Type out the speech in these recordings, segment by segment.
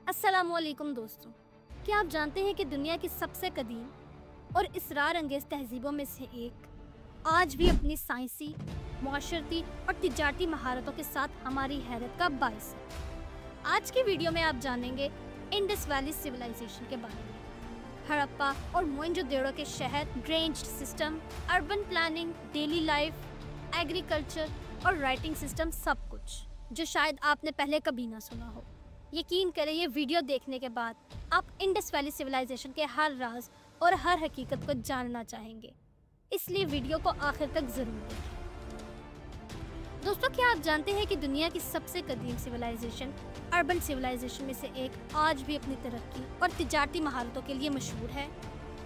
अस्सलामुअलैकुम दोस्तों, क्या आप जानते हैं कि दुनिया की सबसे कदीम और इसरार अंगेज़ तहजीबों में से एक आज भी अपनी साइंसी, माशरती और तिजारती महारतों के साथ हमारी हैरत का बाइस है। आज की वीडियो में आप जानेंगे इंडस वैली सिविलाइजेशन के बारे में। हड़प्पा और मोइंजोदेड़ो के शहर, drainage system, urban planning, daily life, agriculture और राइटिंग सिस्टम, सब कुछ जो शायद आपने पहले कभी ना सुना हो। यकीन करें, ये वीडियो देखने के बाद आप इंडस वैली सिविलाइजेशन के हर राज और हर हकीकत को जानना चाहेंगे, इसलिए वीडियो को आखिर तक जरूर देखें। दोस्तों, क्या आप जानते हैं कि दुनिया की सबसे कदीम सिविलाइजेशन, अर्बन सिविलाइजेशन में से एक, आज भी अपनी तरक्की और तिजारती महारतों के लिए मशहूर है?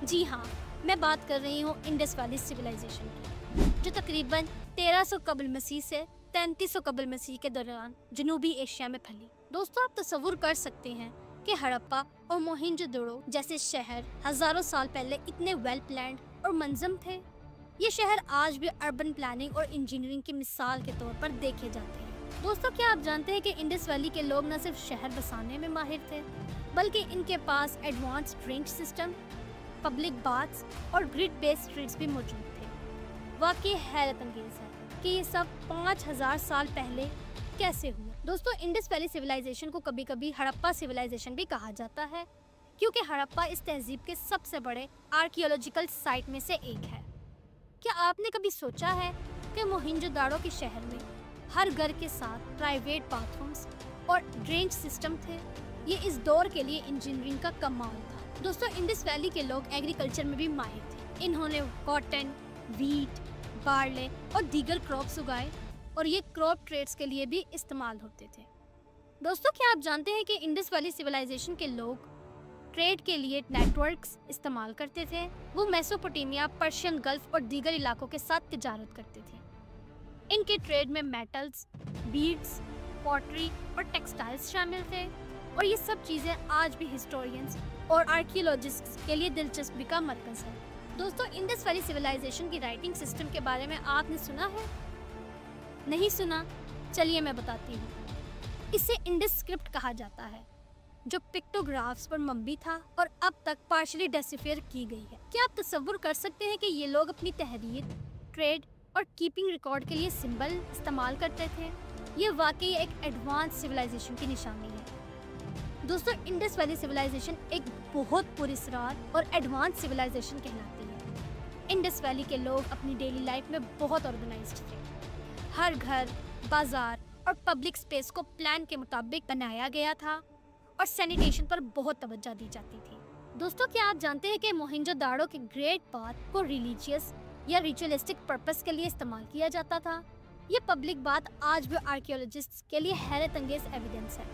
जी हाँ, मैं बात कर रही हूँ इंडस वैली सिविलाइजेशन की, जो तकरीबन 1300 कबल मसीह से 3300 कबल मसीह के दौरान जनूबी एशिया में फैली। दोस्तों, आप तसव्वुर कर सकते हैं कि हड़प्पा और मोहिंजोदड़ो जैसे शहर हजारों साल पहले इतने वेल प्लान्ड और मंजम थे। ये शहर आज भी अर्बन प्लानिंग और इंजीनियरिंग की मिसाल के तौर पर देखे जाते हैं। दोस्तों, क्या आप जानते हैं कि इंडस वैली के लोग न सिर्फ शहर बसाने में माहिर थे, बल्कि इनके पास advance drainage system, public baths और ग्रिड बेस्ड स्ट्रीट्स भी मौजूद थे। वाकई हैरत अंगेज है कि ये सब 5000 साल पहले कैसे हुआ। दोस्तों, इंडस वैली सिविलाइजेशन को कभी कभी हड़प्पा सिविलाइजेशन भी कहा जाता है, क्योंकि हड़प्पा इस तहजीब के सबसे बड़े आर्कियोलॉजिकल साइट में से एक है। क्या आपने कभी सोचा है कि मोहिंजोदाड़ो के शहर में हर घर के साथ प्राइवेट बाथरूम्स और ड्रेनेज सिस्टम थे? ये इस दौर के लिए इंजीनियरिंग का कमाल था। दोस्तों, इंडस वैली के लोग एग्रीकल्चर में भी माहिर थे। इन्होंने कॉटन, वीट, बार्ले और दीगर क्रॉप्स उगाए और ये क्रॉप ट्रेड्स के लिए भी इस्तेमाल होते थे। दोस्तों, क्या आप जानते हैं कि इंडस वैली सिविलाइजेशन के लोग ट्रेड के लिए नेटवर्क्स इस्तेमाल करते थे? वो मेसोपोटामिया, पर्शियन गल्फ और दीगर इलाकों के साथ तिजारत करते थे। इनके ट्रेड में मेटल्स, बीड्स, पॉटरी और टेक्सटाइल्स शामिल थे, और ये सब चीज़ें आज भी हिस्टोरियंस और आर्कियोलॉजिस्ट्स के लिए दिलचस्पी का मरकज़ है। दोस्तों, इंडस वैली सिविलाइजेशन की राइटिंग सिस्टम के बारे में आपने सुना है? नहीं सुना? चलिए मैं बताती हूँ। इसे इंडस स्क्रिप्ट कहा जाता है, जो पिक्टोग्राफ्स पर मबनी था और अब तक पार्शली डेसिफर की गई है। क्या आप तसव्वुर कर सकते हैं कि ये लोग अपनी तहरीर, ट्रेड और कीपिंग रिकॉर्ड के लिए सिंबल इस्तेमाल करते थे? ये वाकई एक एडवांस सिविलाइजेशन की निशानी है। दोस्तों, इंडस वैली सिविलाइजेशन एक बहुत पुरअसरार और एडवांस सिविलाइजेशन कहलाती है। इंडस वैली के लोग अपनी डेली लाइफ में बहुत ऑर्गेनाइज्ड थे। हर घर, बाजार और पब्लिक स्पेस को प्लान के मुताबिक बनाया गया था और सैनिटेशन पर बहुत तवज्जो दी जाती थी। दोस्तों, क्या आप जानते हैं कि मोहिंजोदाड़ो के ग्रेट बाथ को रिलीजियस या रिचुअलिस्टिक पर्पस के लिए इस्तेमाल किया जाता था? ये पब्लिक बाथ आज भी आर्कियोलॉजिस्ट्स के लिए हैरत अंगेज एविडेंस है।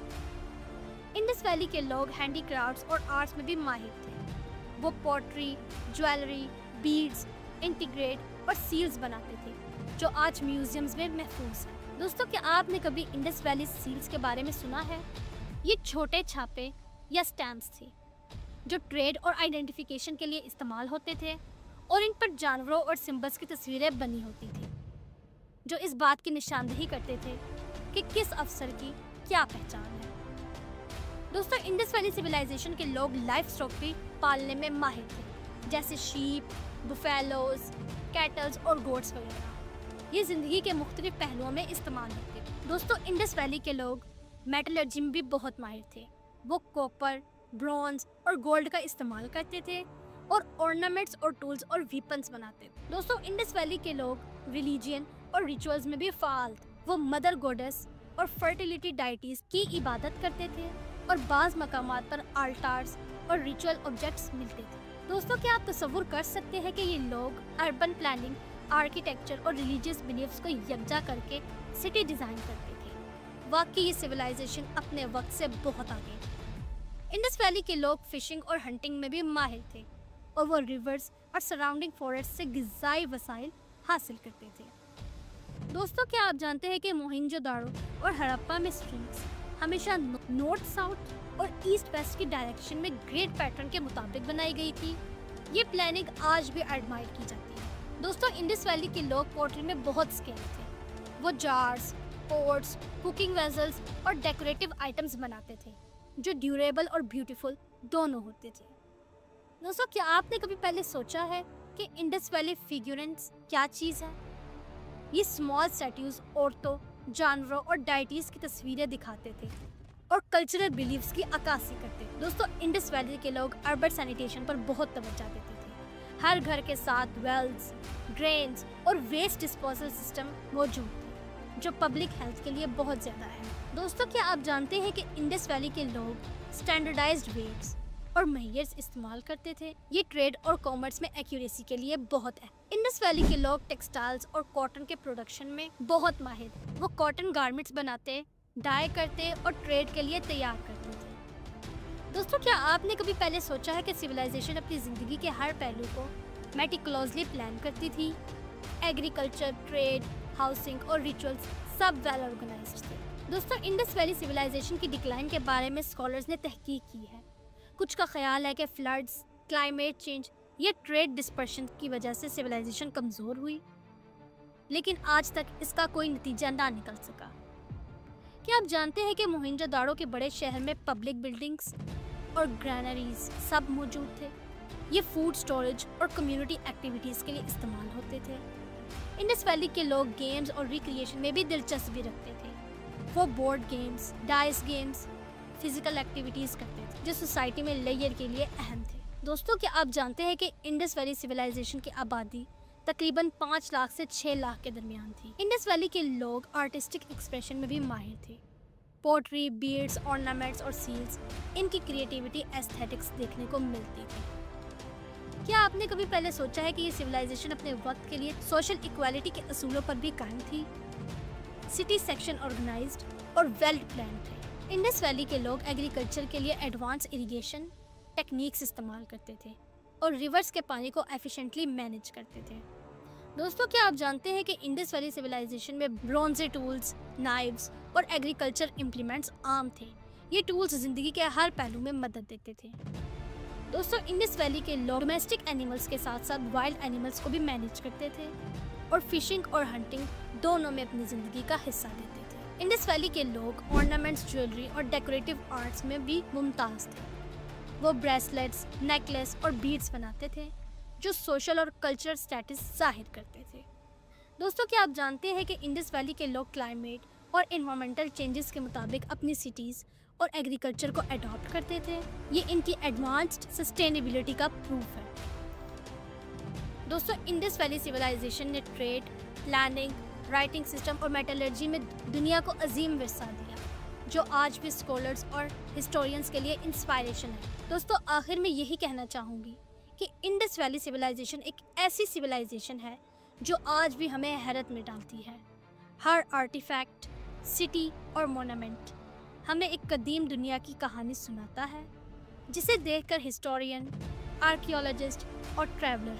इंडस वैली के लोग हैंडीक्राफ्ट्स और आर्ट्स में भी माहिर थे। वो पॉटरी, ज्वेलरी, बीड्स, इंटीग्रेट और सील्स बनाते थे, जो आज म्यूजियम्स में महफूज हैं। दोस्तों, क्या आपने कभी इंडस वैली सील्स के बारे में सुना है? ये छोटे छापे या स्टैम्प्स थे, जो ट्रेड और आइडेंटिफिकेशन के लिए इस्तेमाल होते थे, और इन पर जानवरों और सिंबल्स की तस्वीरें बनी होती थी, जो इस बात की निशानदेही करते थे कि किस अफसर की क्या पहचान है। दोस्तों, इंडस वैली सिविलाइजेशन के लोग लाइफ स्टॉक भी पालने में माहिर थे, जैसे शीप, बुफेलोज, कैटल्स और गोट्स वगैरह। ये ज़िंदगी के मुख्तलिफ पहलुओं में इस्तेमाल होते थे। दोस्तों, इंडस वैली के लोग मेटलर्जी में भी बहुत माहिर थे। वो कॉपर, ब्रॉन्ज और गोल्ड का इस्तेमाल करते थे और ऑर्नामेंट्स और टूल्स और वीपन्स बनाते थे। दोस्तों, इंडस वैली के लोग रिलीजियन और रिचुअल्स में भी फाल थे। वो मदर गॉडेस और फर्टिलिटी डाइटीज की इबादत करते थे, और बाज़ मकामात पर आल्टार्स और रिचुअल ऑब्जेक्ट्स मिलते थे। दोस्तों, क्या आप तसव्वुर कर सकते हैं कि ये लोग अर्बन प्लानिंग, आर्किटेक्चर और रिलीजियस बिलीफ्स को यकजा करके सिटी डिज़ाइन करते थे? वाकई ये सिविलाइजेशन अपने वक्त से बहुत आगे है। इंडस वैली के लोग फिशिंग और हंटिंग में भी माहिर थे, और वो रिवर्स और सराउंडिंग फॉरेस्ट से ग़िज़ाई वसाइल हासिल करते थे। दोस्तों, क्या आप जानते हैं कि मोहिंजोदाड़ो और हड़प्पा में स्ट्रीट्स हमेशा नॉर्थ साउथ और ईस्ट वेस्ट की डायरेक्शन में ग्रेड पैटर्न के मुताबिक बनाई गई थी? ये प्लानिंग आज भी एडमायर की जाती है। दोस्तों, इंडस वैली के लोग पोट्री में बहुत स्किल्ड थे। वो जार्स, पोट्स, कुकिंग वेजल्स और डेकोरेटिव आइटम्स बनाते थे। जो ड्यूरेबल और ब्यूटीफुल दोनों होते थे। दोस्तों, क्या आपने कभी पहले सोचा है कि इंडस वैली फिगरेंट्स क्या चीज़ है? ये स्मॉल स्टैट्यूज औरतों, जानवरों और डाइटीज की तस्वीरें दिखाते थे और कल्चरल बिलीव्स की अक्कासी करते थे। दोस्तों, इंडस वैली के लोग अर्बन सैनिटेशन पर बहुत तवज्जो देते थे। हर घर के साथ वेल्स, ड्रेन्स और वेस्ट डिस्पोजल सिस्टम मौजूद थे, जो पब्लिक हेल्थ के लिए बहुत ज़्यादा है। दोस्तों, क्या आप जानते हैं कि इंडस वैली के लोग स्टैंडर्डाइज्ड वेट्स और मेजर्स इस्तेमाल करते थे? ये ट्रेड और कॉमर्स में एक्यूरेसी के लिए बहुत है। इंडस वैली के लोग टेक्सटाइल्स और कॉटन के प्रोडक्शन में बहुत माहिर थे। वो कॉटन गारमेंट्स बनाते, डाई करते और ट्रेड के लिए तैयार करते थे। दोस्तों, क्या आपने कभी पहले सोचा है कि सिविलाइजेशन अपनी ज़िंदगी के हर पहलू को मेटिकुलसली प्लान करती थी? एग्रीकल्चर, ट्रेड, हाउसिंग और रिचुअल्स सब वेल ऑर्गेनाइज्ड थे। दोस्तों, इंडस वैली सिविलाइजेशन की डिक्लाइन के बारे में स्कॉलर्स ने तहकीक की है। कुछ का ख्याल है कि फ्लड्स, क्लाइमेट चेंज या ट्रेड डिस्पर्शन की वजह से सिविलाइजेशन कमज़ोर हुई, लेकिन आज तक इसका कोई नतीजा ना निकल सका। क्या आप जानते हैं कि मोहनजोदाड़ो के बड़े शहर में पब्लिक बिल्डिंग्स और ग्रैनरीज सब मौजूद थे? ये फूड स्टोरेज और कम्युनिटी एक्टिविटीज़ के लिए इस्तेमाल होते थे। इंडस वैली के लोग गेम्स और रिक्रिएशन में भी दिलचस्पी रखते थे। वो board games, dice games, physical activities करते थे जो सोसाइटी में लेयर के लिए अहम थे। दोस्तों, क्या आप जानते हैं कि इंडस वैली सिविलाइजेशन की आबादी तकरीबन 5 लाख से 6 लाख के दरमियान थी। इंडस वैली के लोग आर्टिस्टिक एक्सप्रेशन में भी माहिर थे। पोट्री, बीड्स, ऑर्नामेंट्स और सील्स, इनकी क्रिएटिविटी एस्थेटिक्स देखने को मिलती थी। क्या आपने कभी पहले सोचा है कि ये सिविलाइजेशन अपने वक्त के लिए सोशल इक्वालिटी के असूलों पर भी कायम थी? सिटी सेक्शन ऑर्गेनाइज्ड और वेल प्लान थे। इंडस वैली के लोग एग्रीकल्चर के लिए एडवांस इरिगेशन टेक्निक्स इस्तेमाल करते थे और रिवर्स के पानी को एफिशिएंटली मैनेज करते थे। दोस्तों, क्या आप जानते हैं कि इंडस वैली सिविलाइजेशन में ब्रॉन्जी टूल्स, नाइव्स और एग्रीकल्चर इम्प्लीमेंट्स आम थे? ये टूल्स ज़िंदगी के हर पहलू में मदद देते थे। दोस्तों, इंडस वैली के लोग डोमेस्टिक एनिमल्स के साथ साथ वाइल्ड एनिमल्स को भी मैनेज करते थे और फिशिंग और हंटिंग दोनों में अपनी ज़िंदगी का हिस्सा देते थे। इंडस वैली के लोग ऑर्नामेंट्स, ज्वेलरी और डेकोरेटिव आर्ट्स में भी मुमताज़ थे। वो ब्रेसलेट्स, नेकलेस और बीड्स बनाते थे जो सोशल और कल्चरल स्टेटस जाहिर करते थे। दोस्तों, क्या आप जानते हैं कि इंडस वैली के लोग क्लाइमेट और इन्वायरमेंटल चेंजेस के मुताबिक अपनी सिटीज़ और एग्रीकल्चर को अडॉप्ट करते थे? ये इनकी एडवांस्ड सस्टेनेबिलिटी का प्रूफ है। दोस्तों, इंडस वैली सिविलाइजेशन ने ट्रेड, प्लानिंग, राइटिंग सिस्टम और मेटलर्जी में दुनिया को अजीम विरसा दिया, जो आज भी स्कॉलर्स और हिस्टोरियंस के लिए इंस्पायरेशन है। दोस्तों, आखिर में यही कहना चाहूँगी कि इंडस वैली सिविलाइजेशन एक ऐसी सिविलाइजेशन है जो आज भी हमें हैरत में डालती है। हर आर्टिफैक्ट, सिटी और मोनूमेंट हमें एक कदीम दुनिया की कहानी सुनाता है, जिसे देखकर हिस्टोरियन, आर्कियोलॉजिस्ट और ट्रैवलर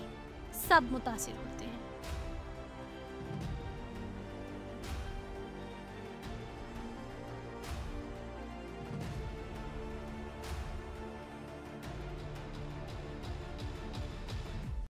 सब मुतासिर होते हैं।